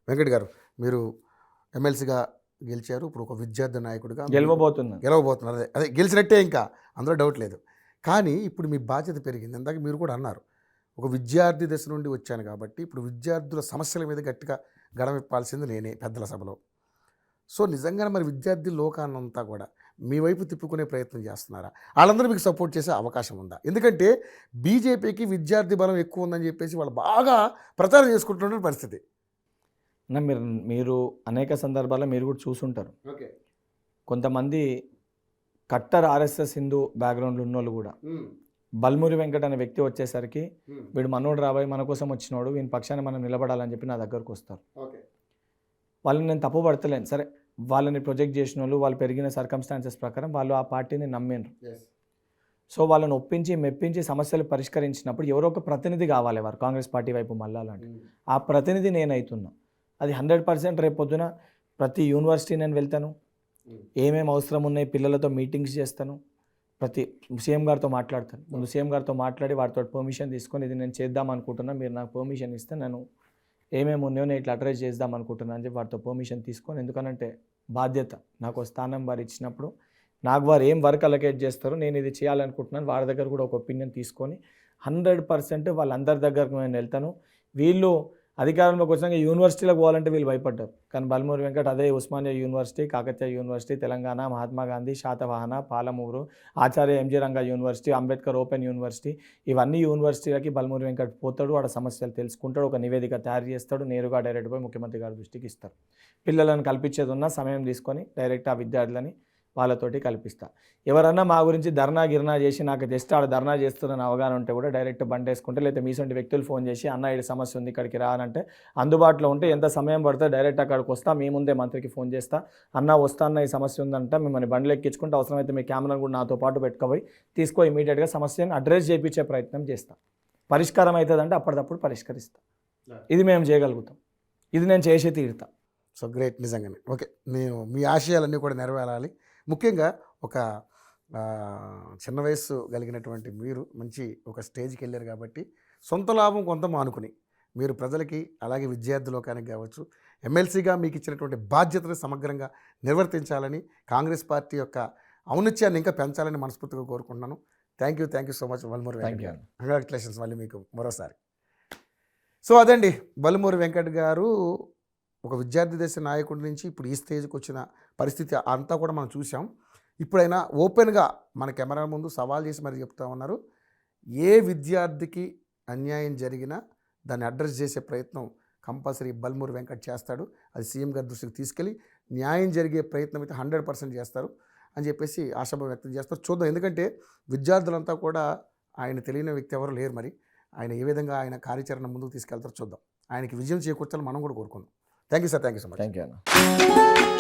వెంకట్ గారు, మీరు ఎమ్మెల్సీగా గెలిచారు. ఇప్పుడు ఒక విద్యార్థి నాయకుడిగా గెలవబోతున్నారు. అదే అదే గెలిచినట్టే, ఇంకా అందులో డౌట్ లేదు. కానీ ఇప్పుడు మీ బాధ్యత పెరిగింది. ఇందాక మీరు కూడా అన్నారు, ఒక విద్యార్థి దశ నుండి వచ్చాను కాబట్టి ఇప్పుడు విద్యార్థుల సమస్యల మీద గట్టిగా గడమిప్పాల్సింది నేనే పెద్దల సభలో. సో నిజంగానే మరి విద్యార్థి లోకాన్నంతా కూడా మీ వైపు తిప్పుకునే ప్రయత్నం చేస్తున్నారా? వాళ్ళందరూ మీకు సపోర్ట్ చేసే అవకాశం ఉందా? ఎందుకంటే బీజేపీకి విద్యార్థి బలం ఎక్కువ ఉందని చెప్పేసి వాళ్ళు బాగా ప్రచారం చేసుకుంటున్న పరిస్థితి. మీరు అనేక సందర్భాల్లో మీరు కూడా చూసుంటారు. ఓకే, కొంతమంది కట్టర్ ఆర్ఎస్ఎస్ హిందూ బ్యాక్గ్రౌండ్లో ఉన్నోళ్ళు కూడా బల్మూరి వెంకట్ అనే వ్యక్తి వచ్చేసరికి వీడు మనోడు రాబోయే మన కోసం వచ్చినోడు, వీని పక్షాన్ని మనం నిలబడాలని చెప్పి నా దగ్గరకు వస్తారు. వాళ్ళని నేను తప్పు పడతలేను, సరే వాళ్ళని ప్రొజెక్ట్ చేసిన వాళ్ళు, వాళ్ళు పెరిగిన సర్కమ్స్టాన్సెస్ ప్రకారం వాళ్ళు ఆ పార్టీని నమ్మిండ్రు. సో వాళ్ళని ఒప్పించి మెప్పించి సమస్యలు పరిష్కరించినప్పుడు ఎవరో ఒక ప్రతినిధి కావాలి వారు కాంగ్రెస్ పార్టీ వైపు మళ్ళాలంటే. ఆ ప్రతినిధి నేనైతున్నా. అది 100% రేపొద్దున ప్రతి యూనివర్సిటీ నేను వెళ్తాను, ఏమేమి అవసరం ఉన్నాయి పిల్లలతో మీటింగ్స్ చేస్తాను, ప్రతి సీఎం గారితో మాట్లాడతాను. ముందు సీఎం గారితో మాట్లాడి వారితో పర్మిషన్ తీసుకొని ఇది నేను చేద్దాం అనుకుంటున్నా, మీరు నాకు పర్మిషన్ ఇస్తే నేను ఏమేమి ఉన్నాయో నేను ఇట్లా అడ్రస్ చేద్దాం అనుకుంటున్నాను అని చెప్పి వారితో పర్మిషన్ తీసుకొని, ఎందుకనంటే బాధ్యత నాకు స్థానం వారు ఇచ్చినప్పుడు నాకు వారు ఏం వర్క్ అలొకేట్ చేస్తారో నేను ఇది చేయాలనుకుంటున్నాను, వారి దగ్గర కూడా ఒక ఒపీనియన్ తీసుకొని 100% వాళ్ళందరి దగ్గరకు నేను వెళ్తాను. వీళ్ళు అధికారంలోకి వచ్చినాక యూనివర్సిటీలకు పోవాలంటే వీళ్ళు భయపడ్డారు. కానీ బల్మూరి వెంకట్ అదే Osmania university, Kakatiya university, Telangana, Mahatma Gandhi, Satavahana, Palamuru, Acharya NG Ranga university, Ambedkar open university, ఇవన్నీ యూనివర్సిటీలకి బల్మూరి వెంకట్ పోతాడు, వాడు సమస్యలు తెలుసుకుంటాడు, ఒక నివేదిక తయారు చేస్తాడు, నేరుగా డైరెక్ట్ పోయి ముఖ్యమంత్రి గారి దృష్టికి ఇస్తారు. పిల్లలను కల్పించేది ఉన్న సమయం తీసుకొని డైరెక్ట్ ఆ విద్యార్థులని వాళ్ళతోటి కల్పిస్తా. ఎవరన్నా మా గురించి గిర్నా చేసి నాకు జస్ట్ ఆడ ధర్నా చేస్తున్న అవగాహన ఉంటే కూడా డైరెక్ట్ బండి వేసుకుంటే, లేకపోతే మీసొంటి వ్యక్తులు ఫోన్ చేసి అన్న ఈ సమస్య ఉంది ఇక్కడికి రానంటే అందుబాటులో ఉంటే ఎంత సమయం పడితే డైరెక్ట్ అక్కడికి వస్తా, మీ ముందే మంత్రికి ఫోన్ చేస్తా, అన్న వస్తా అన్న ఈ సమస్య ఉందంట, మిమ్మల్ని బండ్లు ఎక్కించుకుంటే అవసరమైతే మీ కెమెరాను కూడా నాతో పాటు పెట్టుకోపోయి తీసుకో, ఇమీడియట్గా సమస్యను అడ్రస్ చేయించే ప్రయత్నం చేస్తా. పరిష్కారం అవుతుందంటే అప్పటికప్పుడు పరిష్కరిస్తా. ఇది మేము చేయగలుగుతాం, ఇది నేను చేసి తీరుతా. సో గ్రేట్, నిజంగానే. ఓకే, నేను మీ ఆశయాలన్నీ కూడా నెరవేరాలి. ముఖ్యంగా ఒక చిన్న వయస్సు కలిగినటువంటి మీరు మంచి ఒక స్టేజ్కి వెళ్ళారు కాబట్టి సొంత లాభం కొంత మానుకుని మీరు ప్రజలకి అలాగే విద్యార్థి లోకానికి కావచ్చు ఎమ్మెల్సీగా మీకు ఇచ్చినటువంటి బాధ్యతను సమగ్రంగా నిర్వర్తించాలని, కాంగ్రెస్ పార్టీ యొక్క ఔన్నత్యాన్ని ఇంకా పెంచాలని మనస్ఫూర్తిగా కోరుకుంటున్నాను. Thank you so much Balmuri Venkat గారు. కంగ్రాచులేషన్స్ మళ్ళీ మీకు మరోసారి. సో అదండి, బల్మూరి వెంకట్ గారు ఒక విద్యార్థి దశ నాయకుడి నుంచి ఇప్పుడు ఈ స్టేజ్కి వచ్చిన పరిస్థితి అంతా కూడా మనం చూసాం. ఇప్పుడైనా ఓపెన్గా మన కెమెరా ముందు సవాల్ చేసి మరి చెప్తా ఉన్నారు, ఏ విద్యార్థికి అన్యాయం జరిగినా దాన్ని అడ్రస్ చేసే ప్రయత్నం కంపల్సరీ బల్మూరి వెంకట్ చేస్తాడు. అది సీఎం గారి దృష్టికి తీసుకెళ్ళి న్యాయం జరిగే ప్రయత్నం అయితే 100% చేస్తారు అని చెప్పేసి ఆశాభావం వ్యక్తం చేస్తారు. చూద్దాం, ఎందుకంటే విద్యార్థులంతా కూడా ఆయన తెలియని వ్యక్తి ఎవరు లేరు. మరి ఆయన ఏ విధంగా ఆయన కార్యాచరణ ముందుకు తీసుకెళ్తారో చూద్దాం. ఆయనకి విజయం చేకూర్చాలని మనం కూడా కోరుకుందాం. Thank you sir, thank you so much. Thank you అన్న.